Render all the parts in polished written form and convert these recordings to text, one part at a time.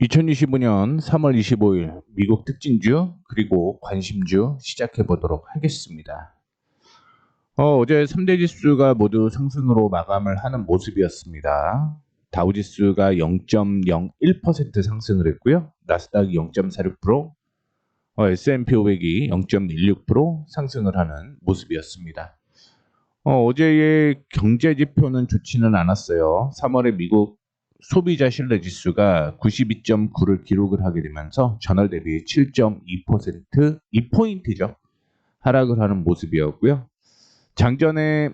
2025년 3월 25일 미국 특징주 그리고 관심주 시작해 보도록 하겠습니다. 어제 3대 지수가 모두 상승으로 마감을 하는 모습이었습니다. 다우지수가 0.01% 상승을 했고요. 나스닥이 0.46%, S&P 500이 0.16% 상승을 하는 모습이었습니다. 어제의 경제 지표는 좋지는 않았어요. 3월에 미국 소비자 신뢰 지수가 92.9를 기록을 하게 되면서 전월 대비 7.2%, 2포인트죠. 하락을 하는 모습이었고요. 장전에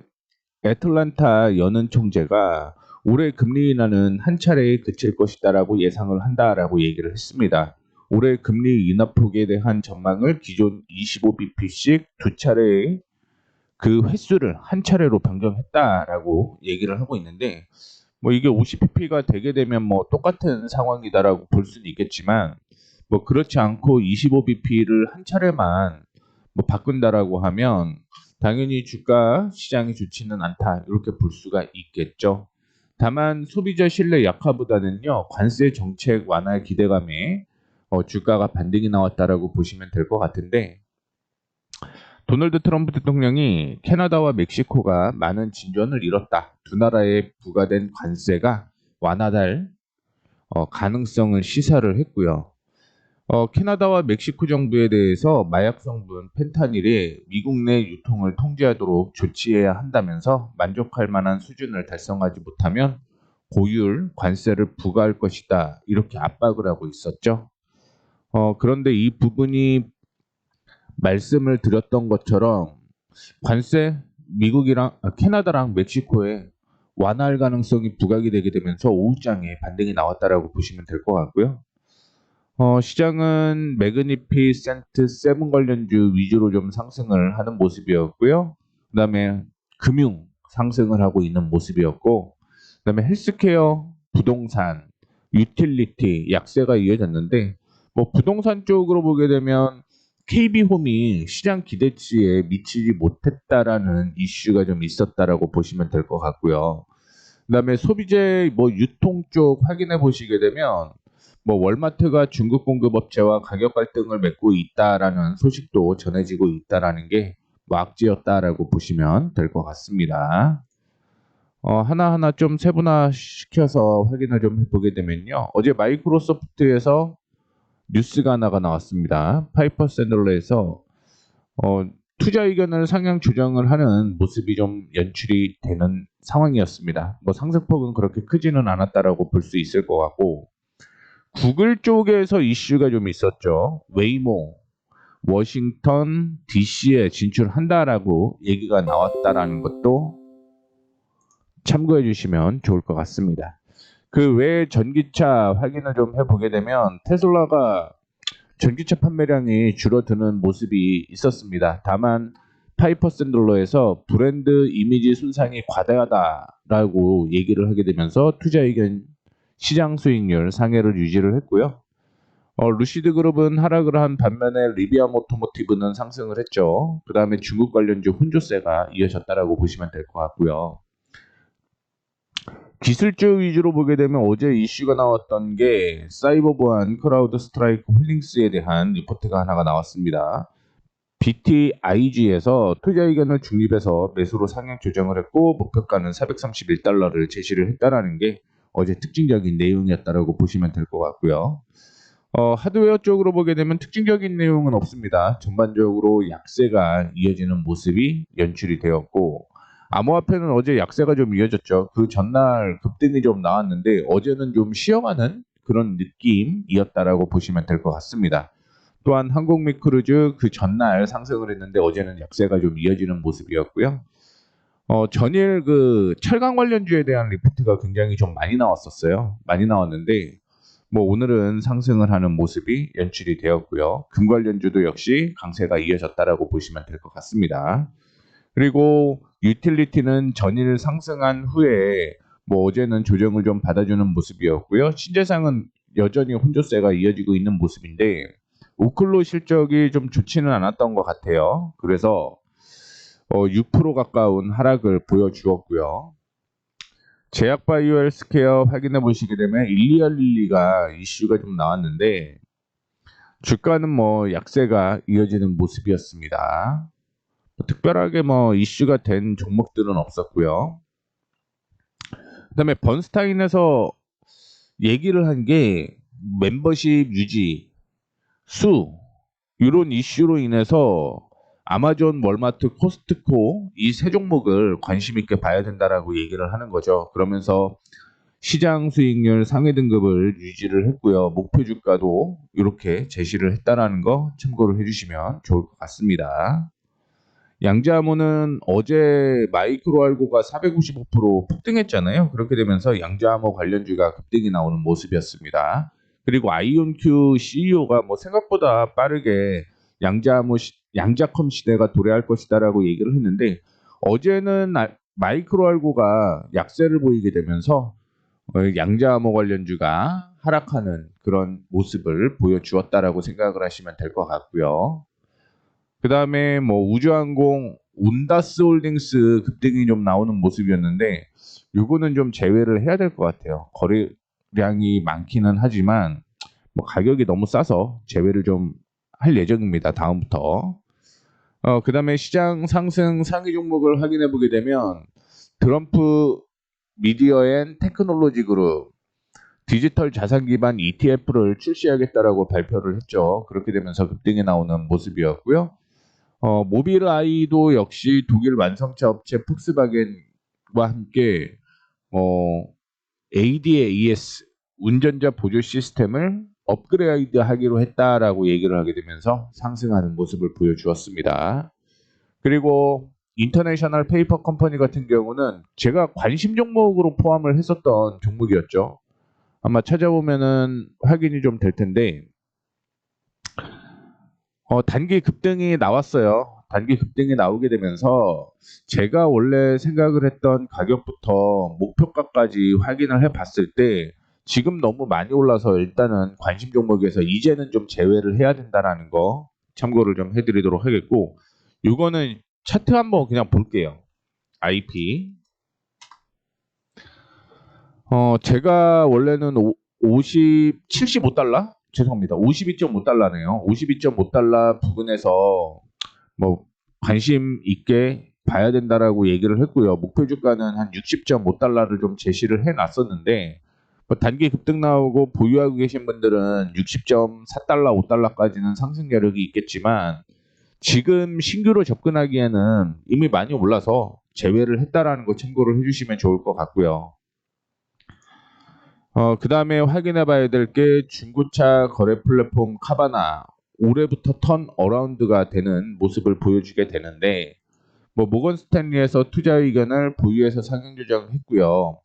애틀란타 연은 총재가 올해 금리 인하는 한 차례에 그칠 것이다라고 예상을 한다라고 얘기를 했습니다. 올해 금리 인하폭에 대한 전망을 기존 25bp씩 두 차례에 그 횟수를 한 차례로 변경했다라고 얘기를 하고 있는데, 뭐 이게 50pp가 되게 되면 뭐 똑같은 상황이다라고 볼 수는 있겠지만, 뭐 그렇지 않고 25bp를 한 차례만 뭐 바꾼다라고 하면 당연히 주가 시장이 좋지는 않다, 이렇게 볼 수가 있겠죠. 다만 소비자 신뢰 약화보다는요, 관세 정책 완화의 기대감에 주가가 반등이 나왔다라고 보시면 될 것 같은데, 도널드 트럼프 대통령이 캐나다와 멕시코가 많은 진전을 이뤘다, 두 나라에 부과된 관세가 완화될 가능성을 시사를 했고요. 캐나다와 멕시코 정부에 대해서 마약 성분 펜타닐이 미국 내 유통을 통제하도록 조치해야 한다면서 만족할 만한 수준을 달성하지 못하면 고율 관세를 부과할 것이다, 이렇게 압박을 하고 있었죠. 그런데 이 부분이 말씀을 드렸던 것처럼 관세 미국이랑 캐나다랑 멕시코에 완화할 가능성이 부각이 되게 되면서 오후장에 반등이 나왔다라고 보시면 될 것 같고요. 시장은 매그니피 센트 세븐 관련주 위주로 좀 상승을 하는 모습이었고요. 그다음에 금융 상승을 하고 있는 모습이었고, 그다음에 헬스케어, 부동산, 유틸리티 약세가 이어졌는데, 뭐 부동산 쪽으로 보게 되면 KB홈이 시장 기대치에 미치지 못했다라는 이슈가 좀 있었다라고 보시면 될 것 같고요. 그다음에 소비재 뭐 유통 쪽 확인해 보시게 되면 뭐 월마트가 중국 공급업체와 가격 갈등을 맺고 있다라는 소식도 전해지고 있다라는 게 뭐 악재였다라고 보시면 될 것 같습니다. 하나하나 좀 세분화시켜서 확인을 좀 해보게 되면요. 어제 마이크로소프트에서 뉴스가 하나가 나왔습니다. 파이퍼 샌들러에서 투자 의견을 상향 조정을 하는 모습이 좀 연출이 되는 상황이었습니다. 뭐 상승폭은 그렇게 크지는 않았다라고 볼 수 있을 것 같고, 구글 쪽에서 이슈가 좀 있었죠. 웨이모 워싱턴 DC에 진출한다라고 얘기가 나왔다라는 것도 참고해 주시면 좋을 것 같습니다. 그 외에 전기차 확인을 좀 해보게 되면 테슬라가 전기차 판매량이 줄어드는 모습이 있었습니다. 다만 5%에서 브랜드 이미지 손상이 과다하다라고 얘기를 하게 되면서 투자 의견 시장 수익률 상해를 유지를 했고요. 루시드 그룹은 하락을 한 반면에 리비안 오토모티브는 상승을 했죠. 그 다음에 중국 관련주 혼조세가 이어졌다라고 보시면 될 것 같고요. 기술주 위주로 보게 되면 어제 이슈가 나왔던 게 사이버 보안 크라우드 스트라이크 홀딩스에 대한 리포트가 하나가 나왔습니다. BTIG에서 투자 의견을 중립해서 매수로 상향 조정을 했고 목표가는 431달러를 제시를 했다라는 게 어제 특징적인 내용이었다라고 보시면 될 것 같고요. 하드웨어 쪽으로 보게 되면 특징적인 내용은 없습니다. 전반적으로 약세가 이어지는 모습이 연출이 되었고, 암호화폐는 어제 약세가 좀 이어졌죠. 그 전날 급등이 좀 나왔는데 어제는 좀 쉬어가는 그런 느낌이었다라고 보시면 될 것 같습니다. 또한 항공 및 크루즈 그 전날 상승을 했는데 어제는 약세가 좀 이어지는 모습이었고요. 전일 그 철강 관련주에 대한 리포트가 굉장히 좀 많이 나왔었어요. 많이 나왔는데 뭐 오늘은 상승을 하는 모습이 연출이 되었고요. 금 관련주도 역시 강세가 이어졌다라고 보시면 될 것 같습니다. 그리고 유틸리티는 전일 상승한 후에 뭐 어제는 조정을 좀 받아주는 모습이었고요. 신재상은 여전히 혼조세가 이어지고 있는 모습인데 오클로 실적이 좀 좋지는 않았던 것 같아요. 그래서 6% 가까운 하락을 보여주었고요. 제약바이오 헬스케어 확인해 보시게 되면 일리알릴리가 이슈가 좀 나왔는데 주가는 뭐 약세가 이어지는 모습이었습니다. 특별하게 뭐 이슈가 된 종목들은 없었고요. 그다음에 번스타인에서 얘기를 한 게 멤버십 유지, 수 이런 이슈로 인해서 아마존, 월마트, 코스트코 이 세 종목을 관심 있게 봐야 된다라고 얘기를 하는 거죠. 그러면서 시장 수익률 상회 등급을 유지를 했고요. 목표 주가도 이렇게 제시를 했다라는 거 참고를 해주시면 좋을 것 같습니다. 양자암호는 어제 마이크로알고가 455% 폭등했잖아요. 그렇게 되면서 양자암호 관련주가 급등이 나오는 모습이었습니다. 그리고 아이온큐 CEO가 뭐 생각보다 빠르게 양자컴 시대가 도래할 것이다라고 얘기를 했는데 어제는 마이크로알고가 약세를 보이게 되면서 양자암호 관련주가 하락하는 그런 모습을 보여주었다라고 생각을 하시면 될 것 같고요. 그 다음에 뭐 우주항공 온다스홀딩스 급등이 좀 나오는 모습이었는데 요거는 좀 제외를 해야 될 것 같아요. 거래량이 많기는 하지만 뭐 가격이 너무 싸서 제외를 좀 할 예정입니다. 다음부터. 그 다음에 시장 상승 상위 종목을 확인해 보게 되면 트럼프 미디어 앤 테크놀로지 그룹 디지털 자산 기반 ETF를 출시하겠다라고 발표를 했죠. 그렇게 되면서 급등이 나오는 모습이었고요. 모빌아이도 역시 독일 완성차 업체 폭스바겐과 함께 ADAS 운전자 보조 시스템을 업그레이드 하기로 했다라고 얘기를 하게 되면서 상승하는 모습을 보여주었습니다. 그리고 인터내셔널 페이퍼 컴퍼니 같은 경우는 제가 관심 종목으로 포함을 했었던 종목이었죠. 아마 찾아보면은 확인이 좀 될 텐데 단기 급등이 나왔어요. 단기 급등이 나오게 되면서 제가 원래 생각을 했던 가격부터 목표가까지 확인을 해 봤을 때 지금 너무 많이 올라서 일단은 관심 종목에서 이제는 좀 제외를 해야 된다라는 거 참고를 좀 해드리도록 하겠고 이거는 차트 한번 그냥 볼게요. IP 제가 원래는 75달러? 죄송합니다. 52.5달러네요. 52.5달러 부근에서 뭐 관심 있게 봐야 된다라고 얘기를 했고요. 목표 주가는 한 60.5달러를 좀 제시를 해놨었는데 뭐 단기 급등 나오고 보유하고 계신 분들은 60.4달러, 5달러까지는 상승 여력이 있겠지만 지금 신규로 접근하기에는 이미 많이 올라서 제외를 했다라는 거 참고를 해주시면 좋을 것 같고요. 그 다음에 확인해 봐야 될 게 중고차 거래 플랫폼 카바나 올해부터 턴 어라운드가 되는 모습을 보여주게 되는데 뭐 모건 스탠리에서 투자 의견을 보유해서 상향 조정했고요.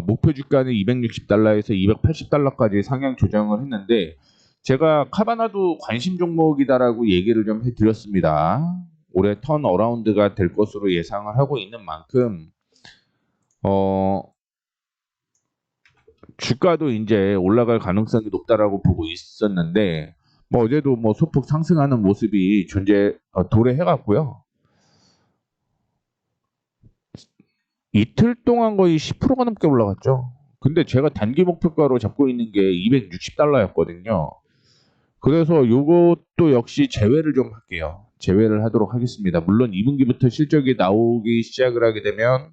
목표 주가는 260달러에서 280달러까지 상향 조정을 했는데 제가 카바나도 관심 종목이다라고 얘기를 좀 해드렸습니다. 올해 턴 어라운드가 될 것으로 예상을 하고 있는 만큼 주가도 이제 올라갈 가능성이 높다라고 보고 있었는데 뭐 어제도 뭐 소폭 상승하는 모습이 도래해갔고요. 이틀 동안 거의 10%가 넘게 올라갔죠. 근데 제가 단기 목표가로 잡고 있는 게 260달러였거든요. 그래서 요것도 역시 제외를 좀 할게요. 제외를 하도록 하겠습니다. 물론 2분기부터 실적이 나오기 시작을 하게 되면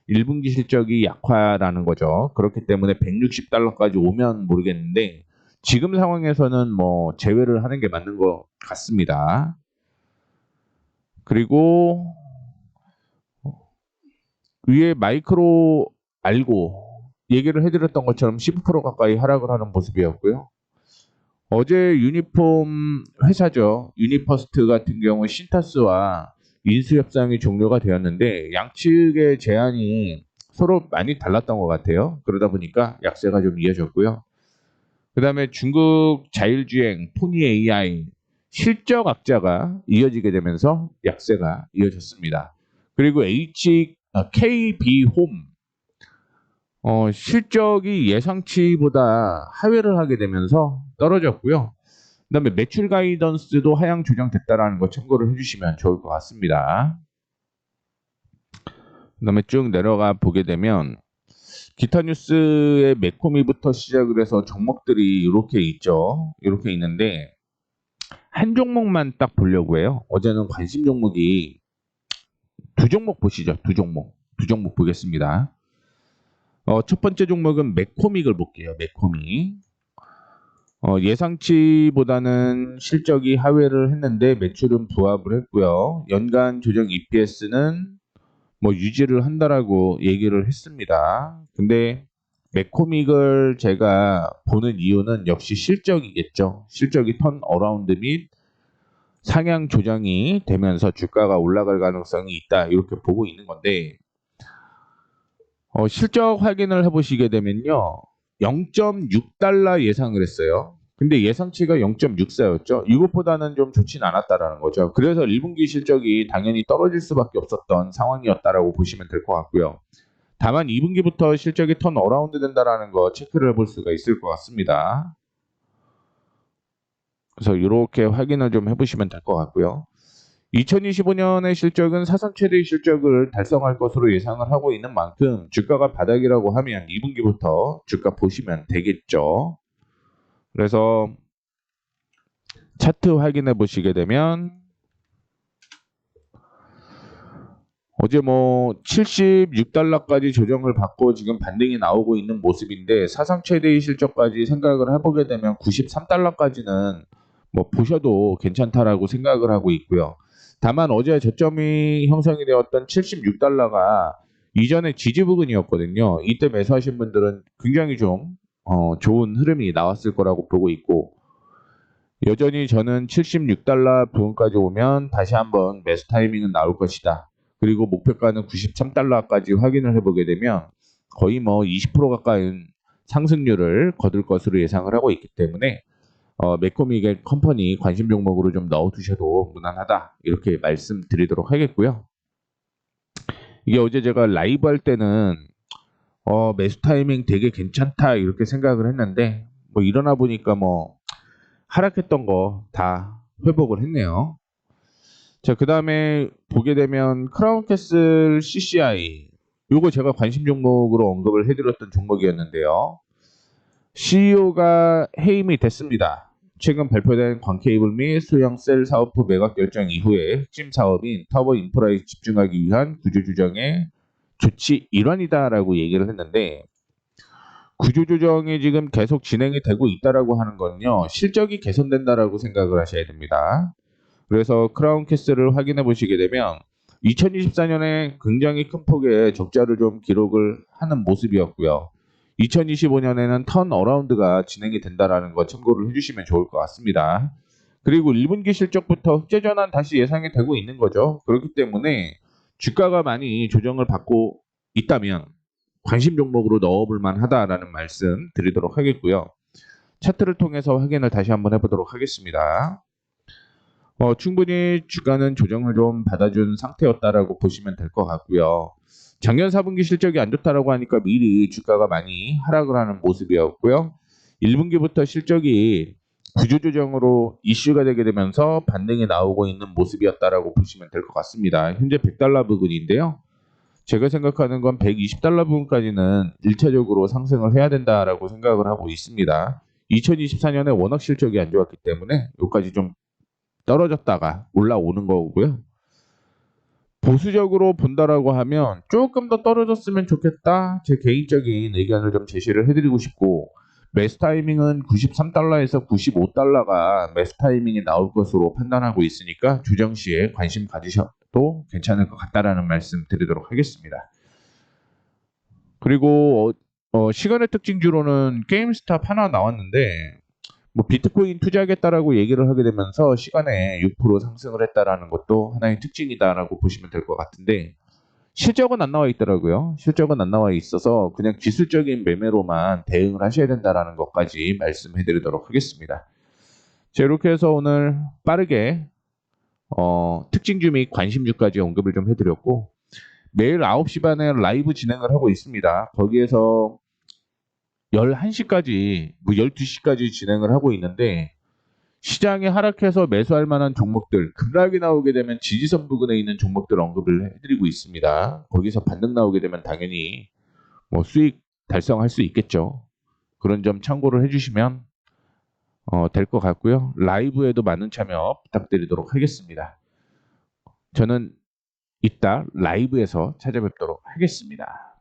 1분기 실적이 약화라는 거죠. 그렇기 때문에 160달러까지 오면 모르겠는데 지금 상황에서는 뭐 제외를 하는 게 맞는 것 같습니다. 그리고 위에 마이크로 알고 얘기를 해드렸던 것처럼 15% 가까이 하락을 하는 모습이었고요. 어제 유니폼 회사죠. 유니퍼스트 같은 경우 신타스와 인수협상이 종료가 되었는데 양측의 제안이 서로 많이 달랐던 것 같아요. 그러다 보니까 약세가 좀 이어졌고요. 그 다음에 중국 자율주행, 포니 AI 실적 악재가 이어지게 되면서 약세가 이어졌습니다. 그리고 KB홈 실적이 예상치보다 하회를 하게 되면서 떨어졌고요. 그다음에 매출 가이던스도 하향 조정됐다라는 거 참고를 해주시면 좋을 것 같습니다. 그다음에 쭉 내려가 보게 되면 기타 뉴스의 매코미부터 시작을 해서 종목들이 이렇게 있죠. 이렇게 있는데 한 종목만 딱 보려고 해요. 어제는 관심 종목이 두 종목 보시죠. 두 종목 보겠습니다. 첫 번째 종목은 매코믹을 볼게요. 매코믹. 예상치보다는 실적이 하회를 했는데 매출은 부합을 했고요. 연간 조정 EPS는 뭐 유지를 한다라고 얘기를 했습니다. 근데 매코믹을 제가 보는 이유는 역시 실적이겠죠. 실적이 턴 어라운드 및 상향 조정이 되면서 주가가 올라갈 가능성이 있다. 이렇게 보고 있는 건데 실적 확인을 해보시게 되면요. 0.6달러 예상을 했어요. 근데 예상치가 0.64였죠. 이것보다는 좀 좋진 않았다라는 거죠. 그래서 1분기 실적이 당연히 떨어질 수밖에 없었던 상황이었다라고 보시면 될 것 같고요. 다만 2분기부터 실적이 턴 어라운드 된다라는 거 체크를 해볼 수가 있을 것 같습니다. 그래서 이렇게 확인을 좀 해보시면 될 것 같고요. 2025년의 실적은 사상 최대의 실적을 달성할 것으로 예상을 하고 있는 만큼 주가가 바닥이라고 하면 2분기부터 주가 보시면 되겠죠. 그래서 차트 확인해 보시게 되면 어제 뭐 76달러까지 조정을 받고 지금 반등이 나오고 있는 모습인데 사상 최대의 실적까지 생각을 해보게 되면 93달러까지는 뭐 보셔도 괜찮다라고 생각을 하고 있고요. 다만 어제 저점이 형성이 되었던 76달러가 이전에 지지 부근이었거든요. 이때 매수하신 분들은 굉장히 좀 좋은 흐름이 나왔을 거라고 보고 있고 여전히 저는 76달러 부근까지 오면 다시 한번 매수 타이밍은 나올 것이다. 그리고 목표가는 93달러까지 확인을 해보게 되면 거의 뭐 20% 가까운 상승률을 거둘 것으로 예상을 하고 있기 때문에 매코믹의 컴퍼니 관심 종목으로 좀 넣어두셔도 무난하다 이렇게 말씀드리도록 하겠고요. 이게 어제 제가 라이브 할 때는 매수 타이밍 되게 괜찮다 이렇게 생각을 했는데 뭐 일어나 보니까 뭐 하락했던 거 다 회복을 했네요. 자, 그 다음에 보게 되면 크라운캐슬 CCI 요거 제가 관심 종목으로 언급을 해드렸던 종목이었는데요. CEO가 해임이 됐습니다. 최근 발표된 광케이블 및 소형 셀 사업부 매각 결정 이후에 핵심 사업인 터보 인프라에 집중하기 위한 구조조정의 조치 일환이다라고 얘기를 했는데 구조조정이 지금 계속 진행이 되고 있다라고 하는 건요. 실적이 개선된다라고 생각을 하셔야 됩니다. 그래서 크라운캐슬을 확인해 보시게 되면 2024년에 굉장히 큰 폭의 적자를 좀 기록을 하는 모습이었고요. 2025년에는 턴 어라운드가 진행이 된다라는 거 참고를 해주시면 좋을 것 같습니다. 그리고 1분기 실적부터 흑자 전환 다시 예상이 되고 있는 거죠. 그렇기 때문에 주가가 많이 조정을 받고 있다면 관심 종목으로 넣어볼 만하다라는 말씀 드리도록 하겠고요. 차트를 통해서 확인을 다시 한번 해보도록 하겠습니다. 충분히 주가는 조정을 좀 받아준 상태였다라고 보시면 될 것 같고요. 작년 4분기 실적이 안 좋다라고 하니까 미리 주가가 많이 하락을 하는 모습이었고요. 1분기부터 실적이 구조조정으로 이슈가 되게 되면서 반등이 나오고 있는 모습이었다라고 보시면 될 것 같습니다. 현재 100달러 부근인데요. 제가 생각하는 건 120달러 부근까지는 1차적으로 상승을 해야 된다라고 생각을 하고 있습니다. 2024년에 워낙 실적이 안 좋았기 때문에 여기까지 좀 떨어졌다가 올라오는 거고요. 보수적으로 본다라고 하면 조금 더 떨어졌으면 좋겠다. 제 개인적인 의견을 좀 제시를 해드리고 싶고 매수 타이밍은 93달러에서 95달러가 매수 타이밍이 나올 것으로 판단하고 있으니까 조정 시에 관심 가지셔도 괜찮을 것 같다라는 말씀 드리도록 하겠습니다. 그리고 시간의 특징주로는 게임스탑 하나 나왔는데 뭐 비트코인 투자하겠다라고 얘기를 하게 되면서 시간에 6% 상승을 했다라는 것도 하나의 특징이다라고 보시면 될 것 같은데 실적은 안 나와 있더라고요. 실적은 안 나와 있어서 그냥 기술적인 매매로만 대응을 하셔야 된다라는 것까지 말씀해 드리도록 하겠습니다. 자, 이렇게 해서 오늘 빠르게 특징주 및 관심주까지 언급을 좀 해드렸고 매일 9시 반에 라이브 진행을 하고 있습니다. 거기에서 11시까지, 뭐 12시까지 진행을 하고 있는데 시장이 하락해서 매수할 만한 종목들, 급락이 나오게 되면 지지선 부근에 있는 종목들 언급을 해드리고 있습니다. 거기서 반등 나오게 되면 당연히 뭐 수익 달성할 수 있겠죠. 그런 점 참고를 해주시면 될 것 같고요. 라이브에도 많은 참여 부탁드리도록 하겠습니다. 저는 이따 라이브에서 찾아뵙도록 하겠습니다.